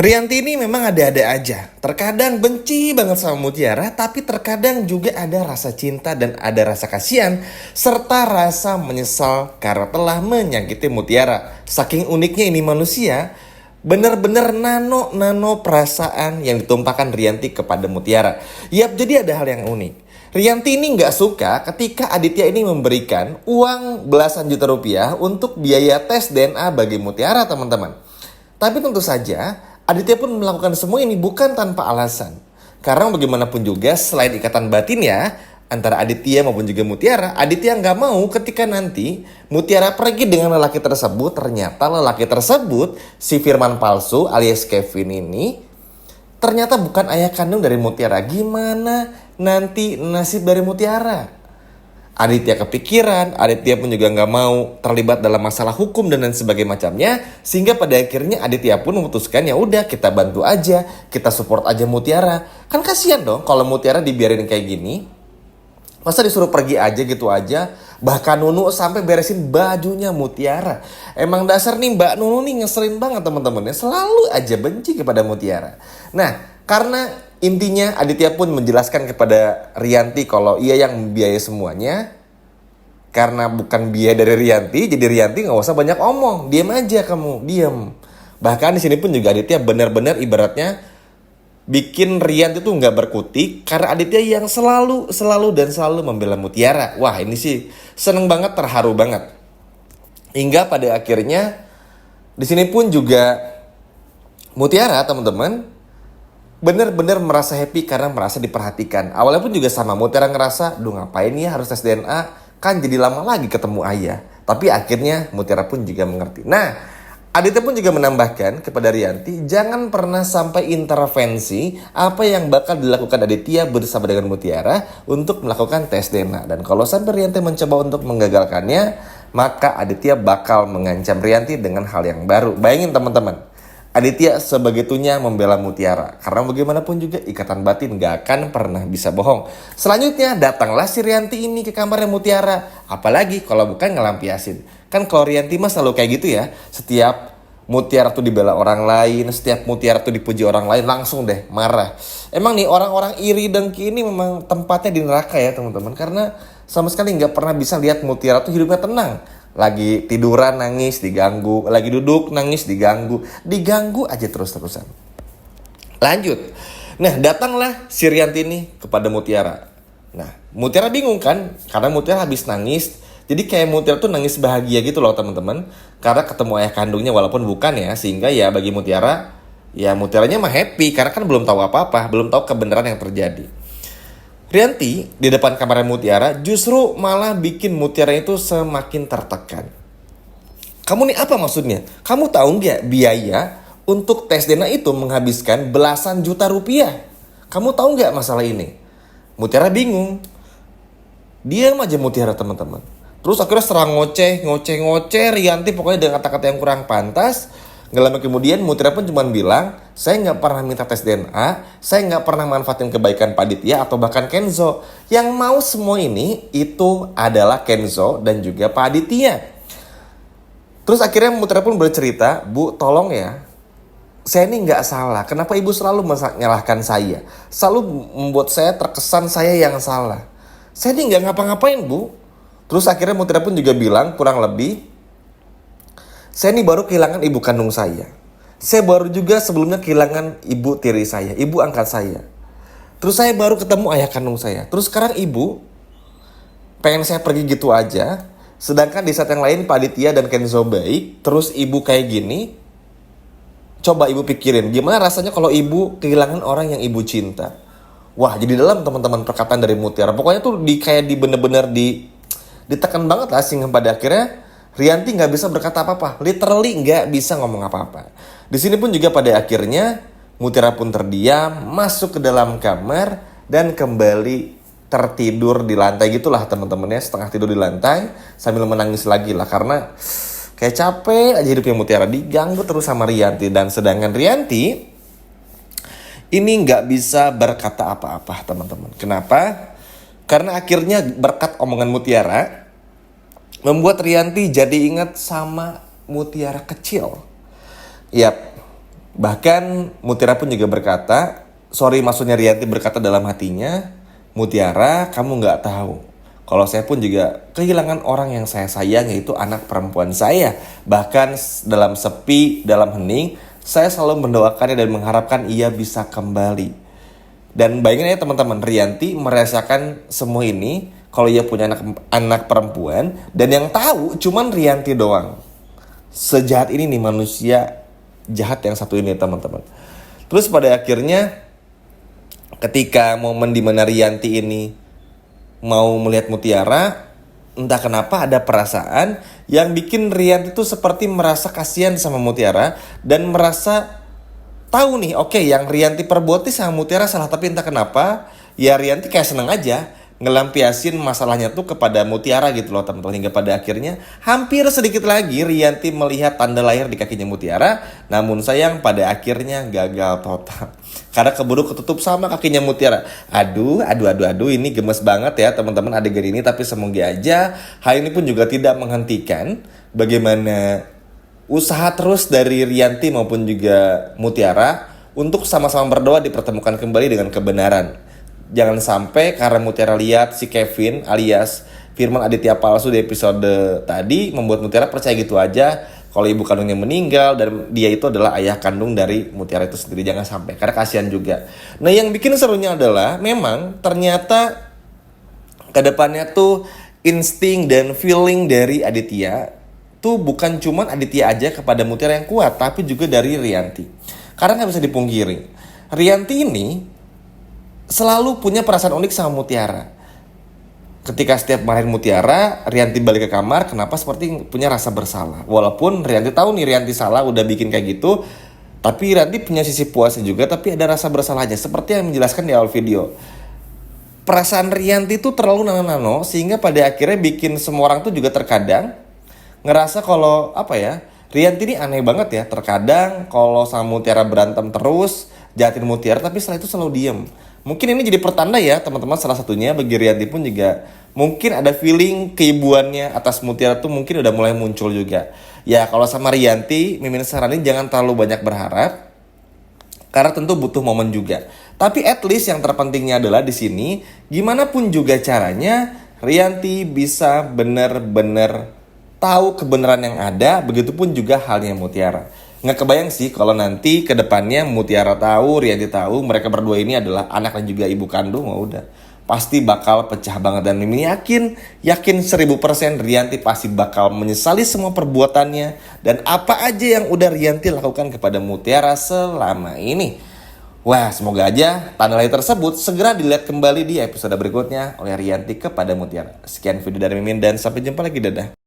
Rianti ini memang ada-ada aja. Terkadang benci banget sama Mutiara, tapi terkadang juga ada rasa cinta dan ada rasa kasihan, serta rasa menyesal karena telah menyakiti Mutiara. Saking uniknya ini manusia, bener-bener nano perasaan yang ditumpahkan Rianti kepada Mutiara. Yap, jadi ada hal yang unik. Rianti ini nggak suka ketika Aditya ini memberikan uang belasan juta rupiah untuk biaya tes DNA bagi Mutiara, teman-teman. Tapi tentu saja Aditya pun melakukan semua ini bukan tanpa alasan. Karena bagaimanapun juga selain ikatan batin ya antara Aditya maupun juga Mutiara, Aditya nggak mau ketika nanti Mutiara pergi dengan lelaki tersebut, ternyata lelaki tersebut si Firman palsu alias Kevin ini ternyata bukan ayah kandung dari Mutiara. Gimana nanti nasib dari Mutiara? Aditya kepikiran, Aditya pun juga nggak mau terlibat dalam masalah hukum dan lain sebagainya macamnya, sehingga pada akhirnya Aditya pun memutuskan ya udah kita bantu aja, kita support aja Mutiara. Kan kasihan dong kalau Mutiara dibiarin kayak gini. Masa disuruh pergi aja gitu aja. Bahkan Nunu sampai beresin bajunya Mutiara. Emang dasar nih Mbak Nunu nih ngeselin banget teman-teman ya, selalu aja benci kepada Mutiara. Nah, karena intinya Aditya pun menjelaskan kepada Rianti kalau ia yang membiayai semuanya. Karena bukan biaya dari Rianti, jadi Rianti nggak usah banyak omong, diam aja kamu, diam. Bahkan di sini pun juga Aditya benar-benar ibaratnya bikin Rianti tuh nggak berkutik karena Aditya yang selalu membela Mutiara. Wah ini sih seneng banget, terharu banget. Hingga pada akhirnya di sini pun juga Mutiara teman-teman bener-bener merasa happy karena merasa diperhatikan. Awalnya pun juga sama, Mutiara ngerasa, duh ngapain ya harus tes DNA, kan jadi lama lagi ketemu ayah. Tapi akhirnya Mutiara pun juga mengerti. Nah, Aditya pun juga menambahkan kepada Rianti, jangan pernah sampai intervensi apa yang bakal dilakukan Aditya bersama dengan Mutiara untuk melakukan tes DNA. Dan kalau sampai Rianti mencoba untuk menggagalkannya, maka Aditya bakal mengancam Rianti dengan hal yang baru. Bayangin teman-teman, Aditya sebegitunya membela Mutiara. Karena bagaimanapun juga ikatan batin gak akan pernah bisa bohong. Selanjutnya datanglah si Rianti ini ke kamarnya Mutiara. Apalagi kalau bukan ngelampiasin. Kan kalau Rianti mah selalu kayak gitu ya. Setiap Mutiara tuh dibela orang lain, setiap Mutiara tuh dipuji orang lain, langsung deh marah. Emang nih orang-orang iri dengki ini memang tempatnya di neraka ya teman-teman. Karena sama sekali gak pernah bisa lihat Mutiara tuh hidupnya tenang. Lagi tiduran nangis diganggu, lagi duduk nangis diganggu aja terus-terusan. Lanjut. Nah, datanglah si Rianti ini kepada Mutiara. Nah, Mutiara bingung kan? Karena Mutiara habis nangis. Jadi kayak Mutiara tuh nangis bahagia gitu loh teman-teman. Karena ketemu ayah kandungnya walaupun bukan ya. Sehingga ya bagi Mutiara, ya Mutiaranya mah happy. Karena kan belum tahu apa-apa, belum tahu kebenaran yang terjadi. Rianti di depan kamarnya Mutiara justru malah bikin Mutiara itu semakin tertekan. Kamu nih apa maksudnya? Kamu tahu nggak biaya untuk tes DNA itu menghabiskan belasan juta rupiah? Kamu tahu nggak masalah ini? Mutiara bingung. Diam aja Mutiara teman-teman. Terus akhirnya serang ngoceh Rianti pokoknya dengan kata-kata yang kurang pantas. Gak lama kemudian Mutiara pun cuma bilang, saya gak pernah minta tes DNA, saya gak pernah manfaatin kebaikan Pak Aditya atau bahkan Kenzo. Yang mau semua ini itu adalah Kenzo dan juga Pak Aditya. Terus akhirnya Mutiara pun bercerita, Bu tolong ya, saya ini gak salah. Kenapa ibu selalu menyalahkan saya? Selalu membuat saya terkesan saya yang salah. Saya ini gak ngapa-ngapain Bu. Terus akhirnya Mutiara pun juga bilang kurang lebih, saya ini baru kehilangan ibu kandung saya. Saya baru juga sebelumnya kehilangan ibu tiri saya, ibu angkat saya. Terus saya baru ketemu ayah kandung saya. Terus sekarang ibu pengen saya pergi gitu aja. Sedangkan di saat yang lain Pak Aditya dan Kenzo baik. Terus ibu kayak gini. Coba ibu pikirin gimana rasanya kalau ibu kehilangan orang yang ibu cinta. Wah jadi dalam teman-teman perkataan dari Mutiara. Pokoknya tuh kayak bener-bener ditekan banget lah. Sehingga pada akhirnya Rianti nggak bisa berkata apa-apa, literally nggak bisa ngomong apa-apa. Di sini pun juga pada akhirnya Mutiara pun terdiam, masuk ke dalam kamar dan kembali tertidur di lantai gitulah teman-temannya, setengah tidur di lantai sambil menangis lagi lah karena kayak capek aja hidupnya Mutiara diganggu terus sama Rianti. Dan sedangkan Rianti ini nggak bisa berkata apa-apa teman-teman. Kenapa? Karena akhirnya berkat omongan Mutiara membuat Rianti jadi ingat sama Mutiara kecil. Yap, Bahkan Mutiara pun juga berkata, sorry maksudnya Rianti berkata dalam hatinya, Mutiara kamu nggak tahu. Kalau saya pun juga kehilangan orang yang saya sayang, yaitu anak perempuan saya. Bahkan dalam sepi, dalam hening, saya selalu mendoakannya dan mengharapkan ia bisa kembali. Dan bayangin ya teman-teman, Rianti merasakan semua ini kalau ia punya anak perempuan, dan yang tahu cuman Rianti doang. Sejahat ini nih manusia jahat yang satu ini teman-teman. Terus pada akhirnya ketika momen dimana Rianti ini mau melihat Mutiara, entah kenapa ada perasaan yang bikin Rianti tuh seperti merasa kasihan sama Mutiara dan merasa tahu nih, oke, yang Rianti perbuat sama Mutiara salah, tapi entah kenapa ya Rianti kayak seneng aja ngelampiasin masalahnya tuh kepada Mutiara gitu loh teman-teman. Hingga pada akhirnya hampir sedikit lagi Rianti melihat tanda lahir di kakinya Mutiara, namun sayang pada akhirnya gagal total karena keburu ketutup sama kakinya Mutiara. Aduh, ini gemes banget ya teman-teman adegan ini. Tapi semoga aja hal ini pun juga tidak menghentikan bagaimana usaha terus dari Rianti maupun juga Mutiara untuk sama-sama berdoa dipertemukan kembali dengan kebenaran. Jangan sampai karena Mutiara lihat si Kevin alias Firman Aditya palsu di episode tadi membuat Mutiara percaya gitu aja kalau ibu kandungnya meninggal dan dia itu adalah ayah kandung dari Mutiara itu sendiri. Jangan sampai, karena kasihan juga. Nah yang bikin serunya adalah memang ternyata kedepannya tuh insting dan feeling dari Aditya tuh bukan cuman Aditya aja kepada Mutiara yang kuat, tapi juga dari Rianti. Karena nggak bisa dipungkiri, Rianti ini selalu punya perasaan unik sama Mutiara. Ketika setiap marahin Mutiara, Rianti balik ke kamar, kenapa seperti punya rasa bersalah. Walaupun Rianti tahu nih Rianti salah udah bikin kayak gitu, tapi Rianti punya sisi puasnya juga, tapi ada rasa bersalahnya. Seperti yang menjelaskan di awal video. Perasaan Rianti tuh terlalu nano-nano, sehingga pada akhirnya bikin semua orang tuh juga terkadang ngerasa kalau Rianti ini aneh banget ya. Terkadang kalau sama Mutiara berantem terus, jahatin Mutiara, tapi setelah itu selalu diem. Mungkin ini jadi pertanda ya teman-teman, salah satunya bagi Rianti pun juga mungkin ada feeling keibuannya atas Mutiara tuh mungkin udah mulai muncul juga. Ya kalau sama Rianti, Mimin saranin jangan terlalu banyak berharap, karena tentu butuh momen juga. Tapi at least yang terpentingnya adalah di sini, gimana pun juga caranya Rianti bisa bener-bener tahu kebenaran yang ada, begitupun juga halnya Mutiara. Nggak kebayang sih kalau nanti ke depannya Mutiara tahu, Rianti tahu, mereka berdua ini adalah anak dan juga ibu kandung, udah pasti bakal pecah banget. Dan Mimin yakin 1000% Rianti pasti bakal menyesali semua perbuatannya dan apa aja yang udah Rianti lakukan kepada Mutiara selama ini. Wah, semoga aja tanda lahir tersebut segera dilihat kembali di episode berikutnya oleh Rianti kepada Mutiara. Sekian video dari Mimin dan sampai jumpa lagi, dadah.